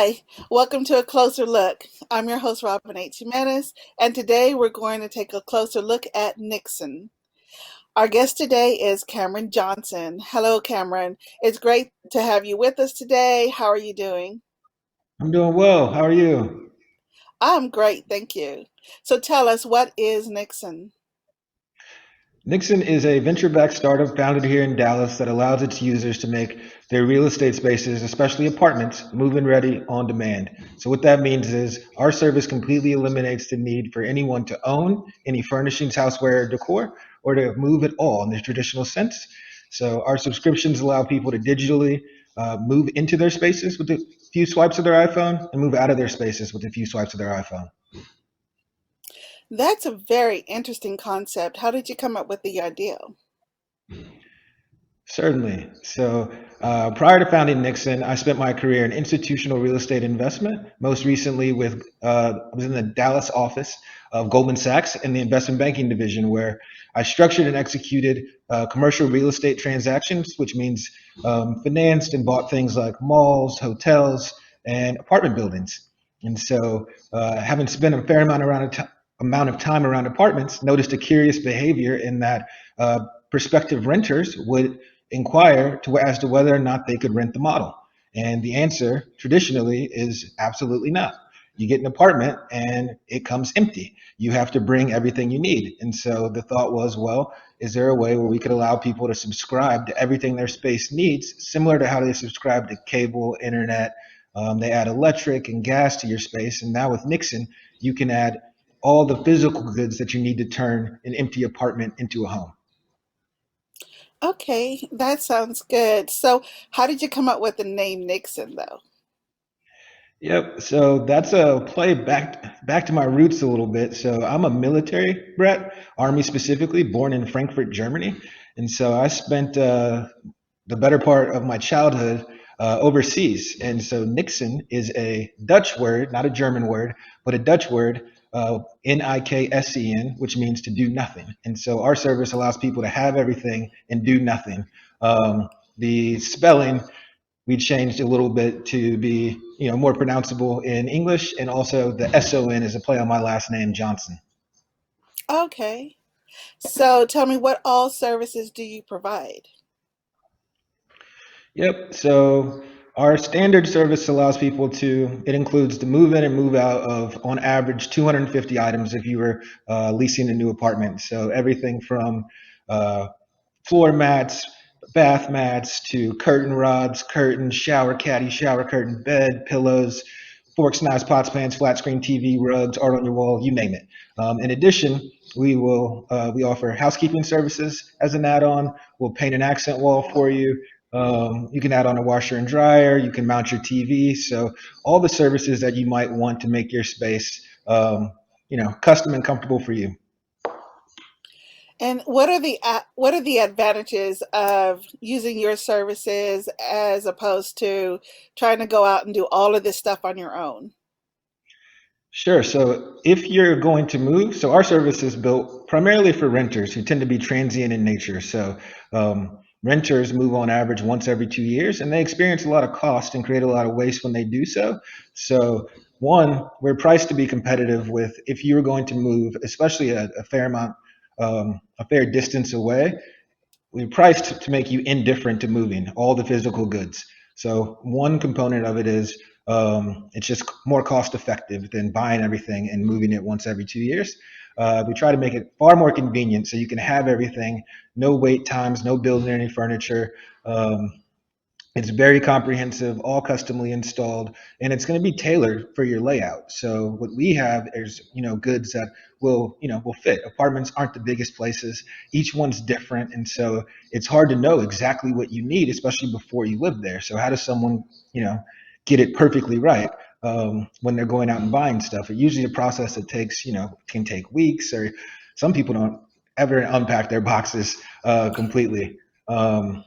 Hi, welcome to A Closer Look. I'm your host, Robin H. Jimenez, and today we're going to take a closer look at Nickson. Our guest today is Cameron Johnson. Hello, Cameron. It's great to have you with us today. How are you doing? I'm doing well. How are you? I'm great, thank you. So tell us, what is Nickson? Nickson is a venture-backed startup founded here in Dallas that allows its users to make their real estate spaces, especially apartments, move-in ready on demand. So what that means is our service completely eliminates the need for anyone to own any furnishings, houseware, or decor, or to move at all in the traditional sense. So our subscriptions allow people to digitally move into their spaces with a few swipes of their iPhone and move out of their spaces with a few swipes of their iPhone. That's a very interesting concept. How did you come up with the idea? Certainly. So, prior to founding Nixon, I spent my career in institutional real estate investment. Most recently, I was in the Dallas office of Goldman Sachs in the investment banking division, where I structured and executed commercial real estate transactions, which means financed and bought things like malls, hotels, and apartment buildings. And so, having spent a fair amount of time around apartments, noticed a curious behavior in that prospective renters would inquire as to whether or not they could rent the model. And the answer traditionally is absolutely not. You get an apartment and it comes empty. You have to bring everything you need. And so the thought was, well, is there a way where we could allow people to subscribe to everything their space needs, similar to how they subscribe to cable, internet? They add electric and gas to your space. And now with Nixon, you can add all the physical goods that you need to turn an empty apartment into a home. Okay, that sounds good. So, how did you come up with the name Nixon, though? Yep. So that's a play back to my roots a little bit. So I'm a military brat, Army specifically, born in Frankfurt, Germany, and so I spent the better part of my childhood overseas. And so Nixon is a Dutch word, not a German word, but a Dutch word, Nicksen, which means to do nothing. And so our service allows people to have everything and do nothing. The spelling we changed a little bit to be more pronounceable in English, and also the SON is a play on my last name, Johnson. Okay. So, tell me, what all services do you provide? Yep. So our standard service allows people it includes the move in and move out of, on average, 250 items if you were leasing a new apartment. So everything from uh, floor mats, bath mats, to curtain rods, curtains, shower caddy, shower curtain, bed, pillows, forks, knives, pots, pans, flat screen TV, rugs, art on your wall, you name it. In addition, we offer housekeeping services as an add-on. We'll paint an accent wall for you. You can add on a washer and dryer. You can mount your TV. So all the services that you might want to make your space, custom and comfortable for you. And what are the advantages of using your services as opposed to trying to go out and do all of this stuff on your own? Sure. So if you're going to move, so our service is built primarily for renters who tend to be transient in nature. So renters move on average once every 2 years, and they experience a lot of cost and create a lot of waste when they do so. So one, we're priced to be competitive with if you were going to move, especially a fair amount, a fair distance away. We're priced to make you indifferent to moving all the physical goods. So one component of it is it's just more cost effective than buying everything and moving it once every 2 years. We try to make it far more convenient so you can have everything, no wait times, no building any furniture. It's very comprehensive, all customly installed, and it's going to be tailored for your layout. So what we have is, goods that will fit. Apartments aren't the biggest places. Each one's different, and so it's hard to know exactly what you need, especially before you live there. So how does someone, get it perfectly right when they're going out and buying stuff? It usually a process that takes, can take weeks, or some people don't ever unpack their boxes completely. Um,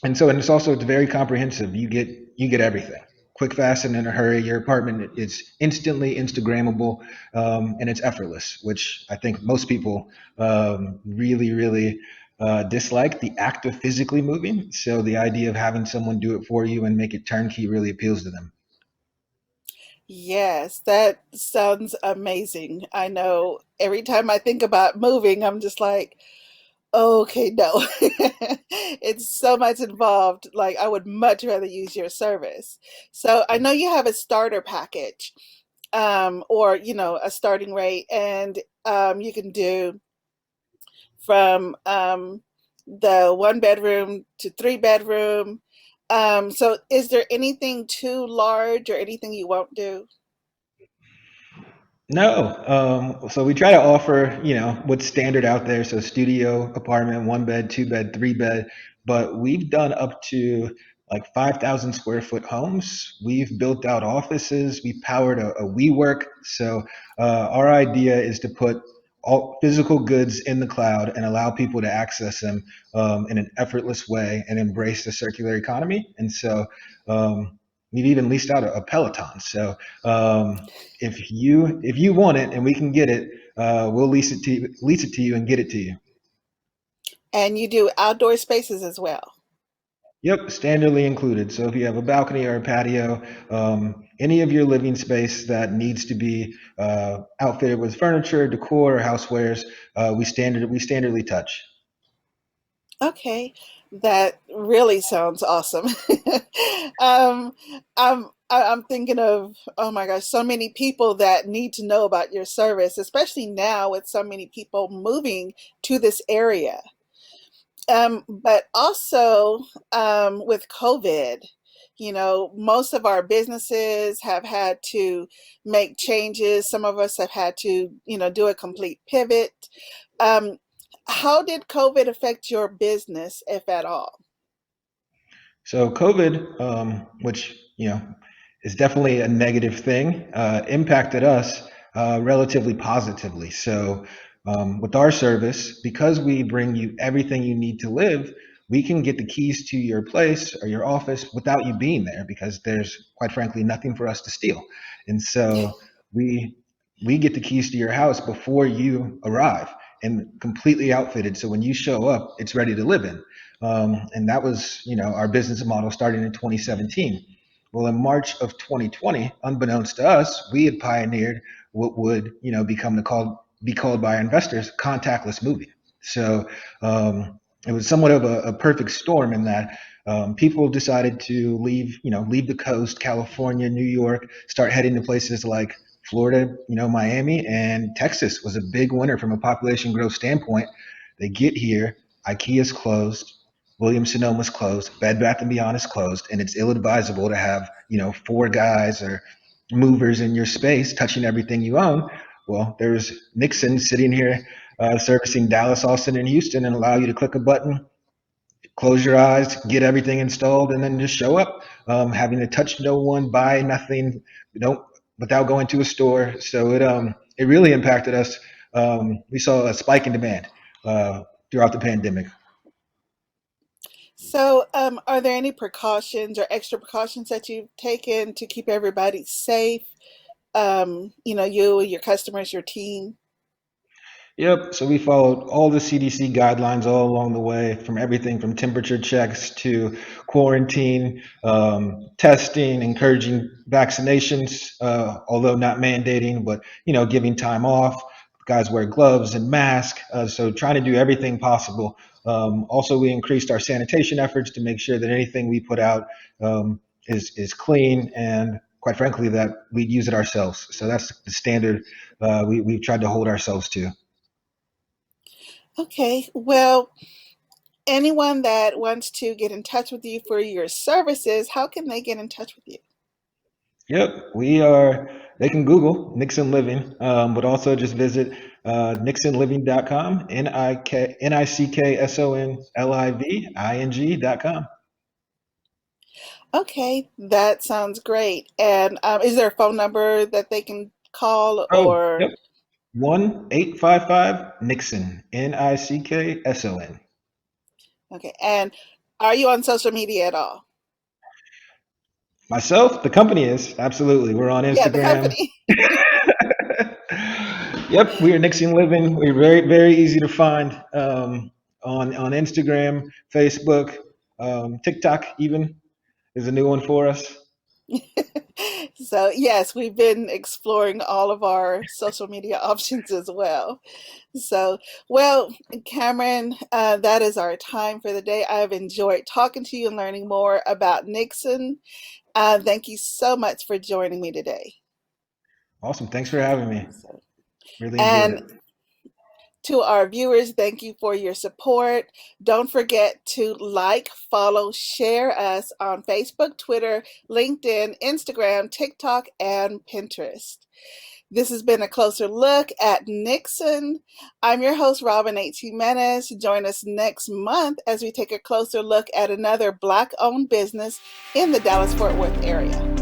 and it's also it's very comprehensive. You get everything quick, fast, and in a hurry. Your apartment is instantly Instagrammable, and it's effortless, which I think most people really dislike the act of physically moving. So the idea of having someone do it for you and make it turnkey really appeals to them. Yes, that sounds amazing. I know every time I think about moving, I'm just like, okay, no. It's so much involved. Like, I would much rather use your service. So I know you have a starter package, or, a starting rate, and you can do from the one bedroom to three bedroom. So is there anything too large or anything you won't do? No. So we try to offer, what's standard out there. So studio, apartment, one bed, two bed, three bed. But we've done up to like 5,000 square foot homes. We've built out offices. We powered a WeWork. So our idea is to put all physical goods in the cloud and allow people to access them in an effortless way and embrace the circular economy. And so we've even leased out a Peloton. So if you want it and we can get it, we'll lease it to you and get it to you. And you do outdoor spaces as well. Yep, standardly included. So if you have a balcony or a patio, any of your living space that needs to be outfitted with furniture, decor, or housewares, we standardly touch. Okay, that really sounds awesome. um, I'm thinking of, oh my gosh, so many people that need to know about your service, especially now with so many people moving to this area. But also with COVID, most of our businesses have had to make changes. Some of us have had to, do a complete pivot. Um, how did COVID affect your business, if at all? So COVID, which is definitely a negative thing, impacted us relatively positively. So with our service, because we bring you everything you need to live, we can get the keys to your place or your office without you being there because there's quite frankly nothing for us to steal. And so we we get the keys to your house before you arrive and completely outfitted. So when you show up, it's ready to live in. And that was, our business model starting in 2017. Well, in March of 2020, unbeknownst to us, we had pioneered what would, be called by our investors contactless moving. So it was somewhat of a perfect storm in that people decided to leave the coast, California, New York, start heading to places like Florida, Miami, and Texas was a big winner from a population growth standpoint. They get here, IKEA's closed, Williams Sonoma's closed, Bed Bath and Beyond is closed, and it's ill-advisable to have four guys or movers in your space touching everything you own. Well, there's Nickson sitting here servicing Dallas, Austin, and Houston, and allow you to click a button, close your eyes, get everything installed, and then just show up, having to touch no one, buy nothing, don't without going to a store. So it really impacted us. We saw a spike in demand throughout the pandemic. So, are there any precautions or extra precautions that you've taken to keep everybody safe? You, your customers, your team. Yep. So we followed all the CDC guidelines all along the way, from everything from temperature checks to quarantine, testing, encouraging vaccinations, although not mandating, but giving time off. Guys wear gloves and masks. So trying to do everything possible. Also, we increased our sanitation efforts to make sure that anything we put out is clean and, quite frankly, that we'd use it ourselves. So that's the standard we've tried to hold ourselves to. Okay, well, anyone that wants to get in touch with you for your services, how can they get in touch with you? Yep, we are. They can Google Nickson Living, but also just visit nicksonliving.com, NICKSONLIVING.com. Okay, that sounds great. And is there a phone number that they can call Oh, or, yep. 1-855 Nickson, NICKSON. okay, and are you on social media at all? Myself, the company is absolutely. We're on Yeah, the Instagram. company. Yep, we are Nickson Living. We're very, very easy to find on Instagram, Facebook, TikTok even is a new one for us. So, yes, we've been exploring all of our social media options as well. So, well, Cameron, that is our time for the day. I've enjoyed talking to you and learning more about Nickson. Thank you so much for joining me today. Awesome. Thanks for having me. So, Really enjoyed and it. to our viewers, thank you for your support. Don't forget to like, follow, share us on Facebook, Twitter, LinkedIn, Instagram, TikTok, and Pinterest. This has been a closer look at Nickson. I'm your host, Robin H. Jimenez. Join us next month as we take a closer look at another Black owned business in the Dallas Fort Worth area.